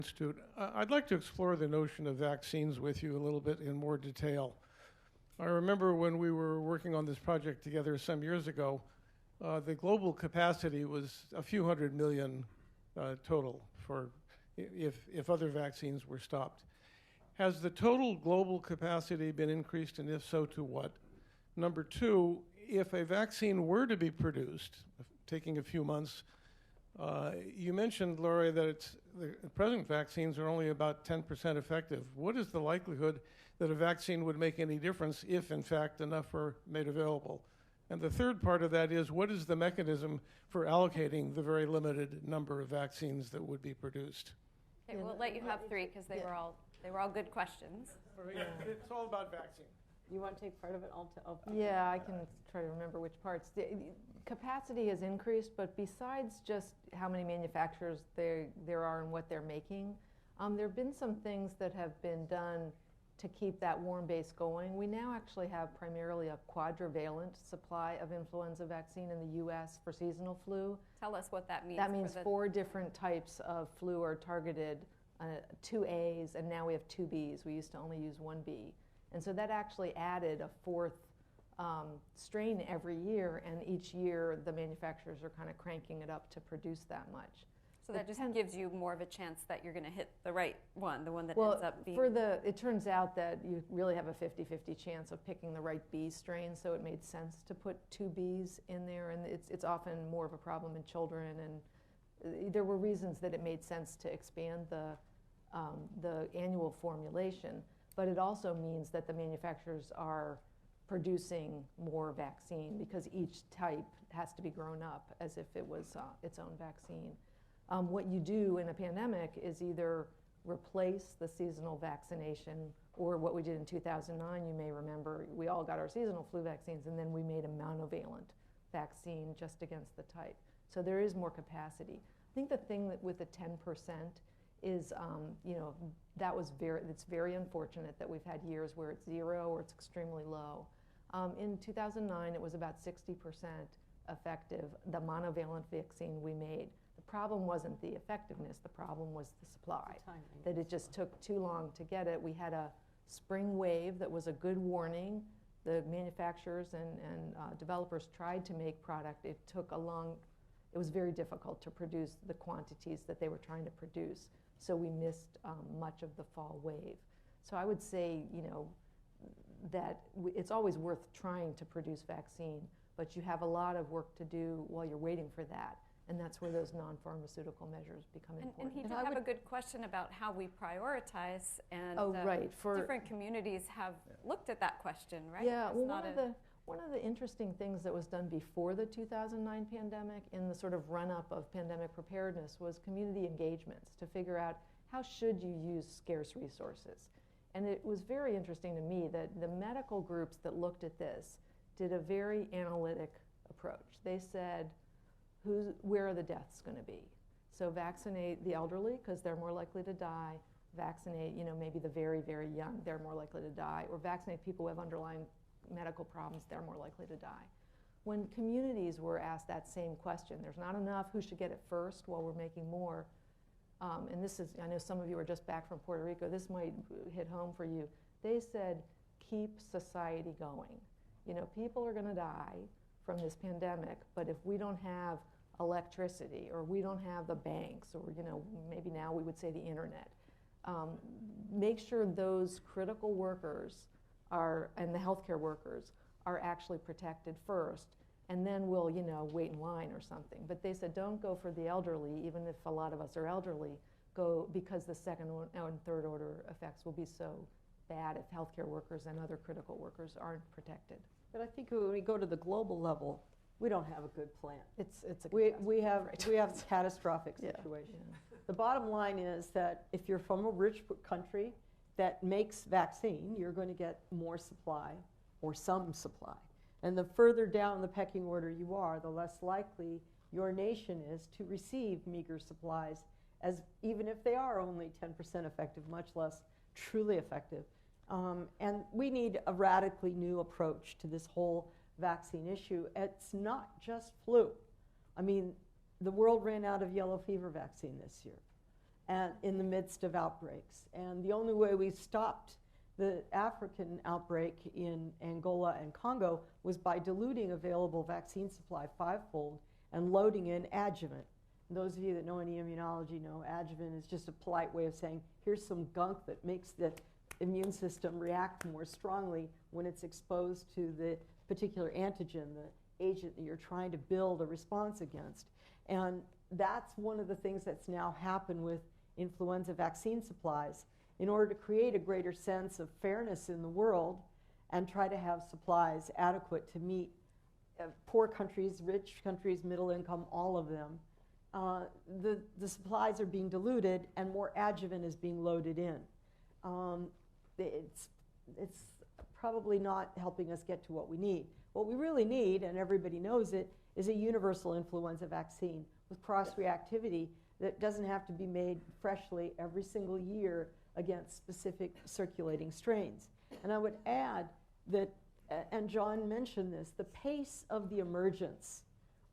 Institute. I'd like to explore the notion of vaccines with you a little bit in more detail. I remember when we were working on this project together some years ago, the global capacity was a few hundred million total for if other vaccines were stopped. Has the total global capacity been increased, and if so, to what? Number two, if a vaccine were to be produced, taking a few months, you mentioned, Laurie, that the present vaccines are only about 10% effective. What is the likelihood that a vaccine would make any difference if, in fact, enough are made available? And the third part of that is, what is the mechanism for allocating the very limited number of vaccines that would be produced? Okay, we'll let you have three because they were all good questions. It's all about vaccine. You want to take part of it? Yeah, I can try to remember which parts. The capacity has increased, but besides just how many manufacturers there are and what they're making, there have been some things that have been done to keep that warm base going. We now actually have primarily a quadrivalent supply of influenza vaccine in the U.S. for seasonal flu. Tell us what that means. That means 4 different types of flu are targeted, 2 A's, and now we have 2 B's. We used to only use 1 B. And so that actually added a 4th strain every year, and each year the manufacturers are kind of cranking it up to produce that much. So that just gives you more of a chance that you're going to hit the right one, the one that well, ends up being... it turns out that you really have a 50-50 chance of picking the right B strain, so it made sense to put 2 Bs in there, and it's often more of a problem in children, and there were reasons that it made sense to expand the annual formulation. But it also means that the manufacturers are producing more vaccine because each type has to be grown up as if it was its own vaccine. What you do in a pandemic is either replace the seasonal vaccination, or what we did in 2009, you may remember, we all got our seasonal flu vaccines, and then we made a monovalent vaccine just against the type. So there is more capacity. I think the thing that with the 10% is, it's very unfortunate that we've had years where it's 0 or it's extremely low. In 2009, it was about 60% effective, the monovalent vaccine we made. The problem wasn't the effectiveness, the problem was the supply, that it just took too long to get it. We had a spring wave that was a good warning. The manufacturers and developers tried to make product. It was very difficult to produce the quantities that they were trying to produce. So we missed much of the fall wave. So I would say, that it's always worth trying to produce vaccine, but you have a lot of work to do while you're waiting for that. And that's where those non-pharmaceutical measures become important. And he did have a good question about how we prioritize, and different communities have looked at that question, right? Yeah, one of the interesting things that was done before the 2009 pandemic in the sort of run-up of pandemic preparedness was community engagements to figure out how should you use scarce resources. And it was very interesting to me that the medical groups that looked at this did a very analytic approach. They said, where are the deaths going to be? So vaccinate the elderly because they're more likely to die. Vaccinate, maybe the very, very young, they're more likely to die. Or vaccinate people who have underlying medical problems, they're more likely to die. When communities were asked that same question, there's not enough, who should get it first while we're making more? And this is, I know some of you are just back from Puerto Rico, this might hit home for you. They said, keep society going. People are going to die from this pandemic, but if we don't have electricity, or we don't have the banks, or maybe now we would say the internet, make sure those critical workers and the healthcare workers are actually protected first, and then we'll, wait in line or something. But they said, don't go for the elderly, even if a lot of us are elderly, because the second and third order effects will be so bad if healthcare workers and other critical workers aren't protected. But I think when we go to the global level, we don't have a good plan. We have a catastrophic situation. Yeah. The bottom line is that if you're from a rich country that makes vaccine, you're going to get more supply or some supply. And the further down the pecking order you are, the less likely your nation is to receive meager supplies, as even if they are only 10% effective, much less truly effective. And we need a radically new approach to this whole vaccine issue. It's not just flu. I mean, the world ran out of yellow fever vaccine this year. and in the midst of outbreaks. And the only way we stopped the African outbreak in Angola and Congo was by diluting available vaccine supply fivefold and loading in adjuvant. And those of you that know any immunology know adjuvant is just a polite way of saying, here's some gunk that makes the immune system react more strongly when it's exposed to the particular antigen, the agent that you're trying to build a response against. And that's one of the things that's now happened with influenza vaccine supplies. In order to create a greater sense of fairness in the world and try to have supplies adequate to meet poor countries, rich countries, middle income, all of them, the supplies are being diluted and more adjuvant is being loaded in. It's probably not helping us get to what we need. What we really need, and everybody knows it, is a universal influenza vaccine with cross-reactivity that doesn't have to be made freshly every single year against specific circulating strains. And I would add that, and John mentioned this, the pace of the emergence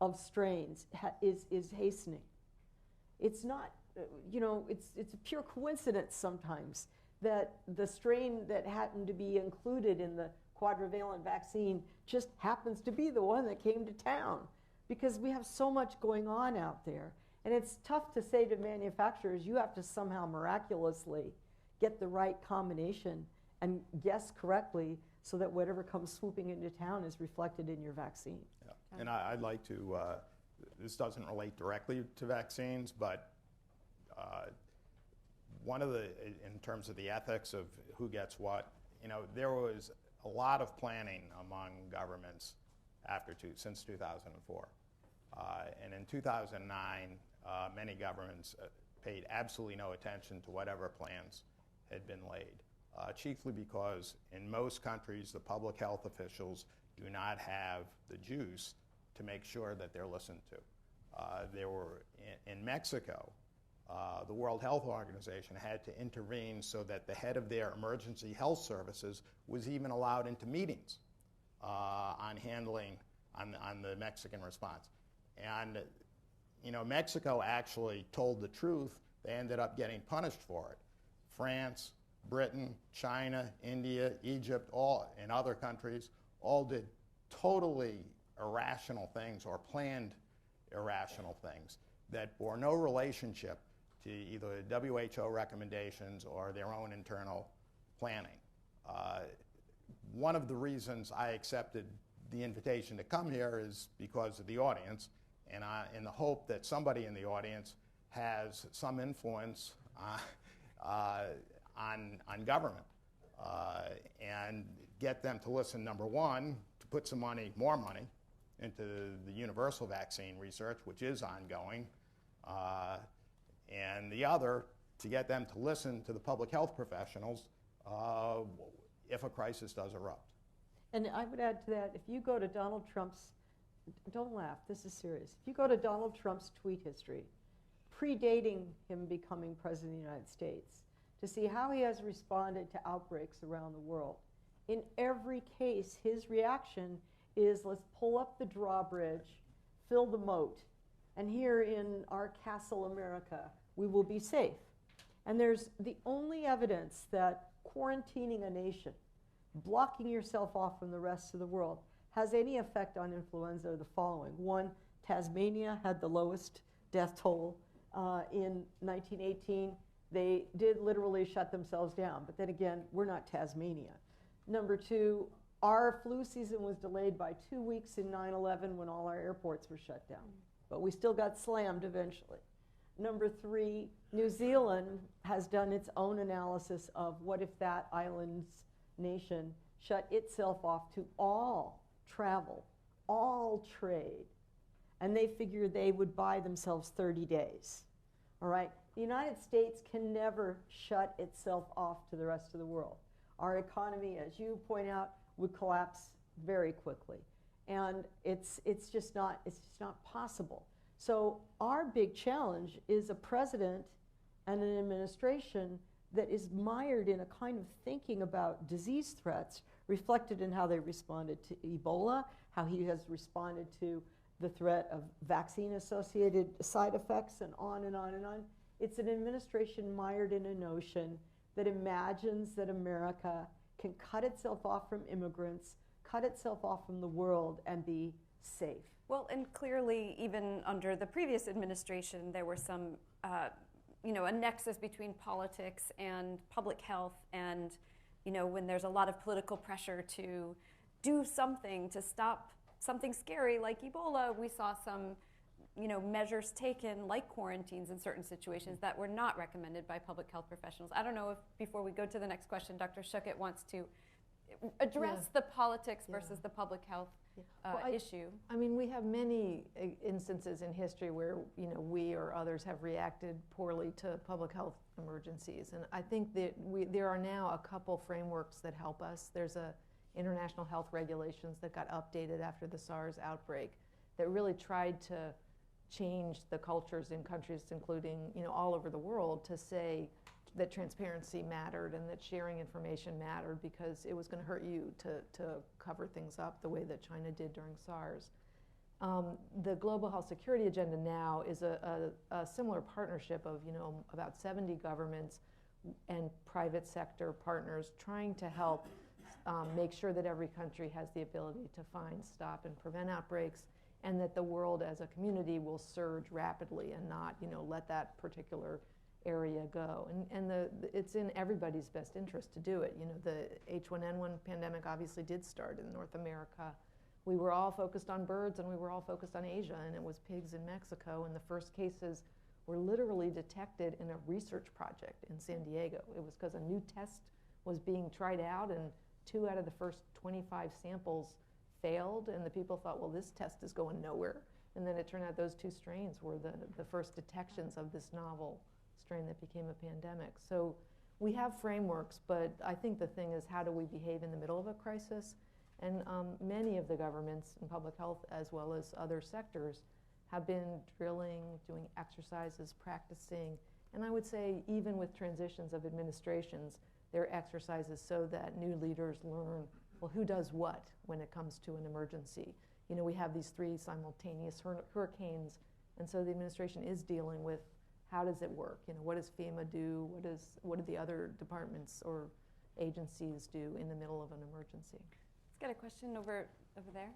of strains is hastening. It's not, it's a pure coincidence sometimes that the strain that happened to be included in the quadrivalent vaccine just happens to be the one that came to town, because we have so much going on out there. And it's tough to say to manufacturers, you have to somehow miraculously get the right combination and guess correctly so that whatever comes swooping into town is reflected in your vaccine. Yeah. And I'd like to, this doesn't relate directly to vaccines, but one of the, in terms of the ethics of who gets what, there was a lot of planning among governments since 2004. And in 2009, many governments paid absolutely no attention to whatever plans had been laid, chiefly because in most countries the public health officials do not have the juice to make sure that they're listened to. There were, in Mexico, the World Health Organization had to intervene so that the head of their emergency health services was even allowed into meetings on handling on the Mexican response. And Mexico actually told the truth. They ended up getting punished for it. France, Britain, China, India, Egypt, and other countries all did totally irrational things or planned irrational things that bore no relationship to either WHO recommendations or their own internal planning. One of the reasons I accepted the invitation to come here is because of the audience, and in the hope that somebody in the audience has some influence on government and get them to listen, number one, to put some money, more money, into the universal vaccine research, which is ongoing, and the other, to get them to listen to the public health professionals if a crisis does erupt. And I would add to that, if you go to Donald Trump's, don't laugh, this is serious. If you go to Donald Trump's tweet history, predating him becoming President of the United States, to see how he has responded to outbreaks around the world, in every case, his reaction is, let's pull up the drawbridge, fill the moat, and here in our castle America, we will be safe. And there's the only evidence that quarantining a nation, blocking yourself off from the rest of the world, has any effect on influenza are the following. One, Tasmania had the lowest death toll in 1918. They did literally shut themselves down, but then again, we're not Tasmania. Number two, our flu season was delayed by 2 weeks in 9/11 when all our airports were shut down, but we still got slammed eventually. Number three, New Zealand has done its own analysis of what if that island's nation shut itself off to all travel, all trade, and they figured they would buy themselves 30 days. All right? The United States can never shut itself off to the rest of the world. Our economy, as you point out, would collapse very quickly. And it's just not possible. So our big challenge is a president and an administration that is mired in a kind of thinking about disease threats reflected in how they responded to Ebola, how he has responded to the threat of vaccine-associated side effects, and on and on and on. It's an administration mired in a notion that imagines that America can cut itself off from immigrants, cut itself off from the world, and be safe. Well, and clearly, even under the previous administration, there were some, a nexus between politics and public health, and when there's a lot of political pressure to do something to stop something scary like Ebola, we saw some measures taken like quarantines in certain situations that were not recommended by public health professionals. I don't know if before we go to the next question, Dr. Schuchat wants to address the politics versus the public health issue. I mean, we have many instances in history where we or others have reacted poorly to public health emergencies, and I think that there are now a couple frameworks that help us. There's international health regulations that got updated after the SARS outbreak that really tried to change the cultures in countries, including all over the world, to say that transparency mattered and that sharing information mattered because it was going to hurt you to cover things up the way that China did during SARS. The Global Health Security Agenda now is a similar partnership of about 70 governments and private sector partners trying to help make sure that every country has the ability to find, stop, and prevent outbreaks, and that the world as a community will surge rapidly and not, let that particular area go. And it's in everybody's best interest to do it. The H1N1 pandemic obviously did start in North America. We were all focused on birds and we were all focused on Asia, and it was pigs in Mexico, and the first cases were literally detected in a research project in San Diego. It was because a new test was being tried out, and 2 out of the first 25 samples failed, and the people thought, well, this test is going nowhere. And then it turned out those 2 strains were the first detections of this novel strain that became a pandemic. So we have frameworks, but I think the thing is, how do we behave in the middle of a crisis? And many of the governments in public health, as well as other sectors, have been drilling, doing exercises, practicing, and I would say even with transitions of administrations, there are exercises so that new leaders learn, well, who does what when it comes to an emergency? We have these 3 simultaneous hurricanes, and so the administration is dealing with how does it work? What does FEMA do? What do the other departments or agencies do in the middle of an emergency? Let's get a question over there.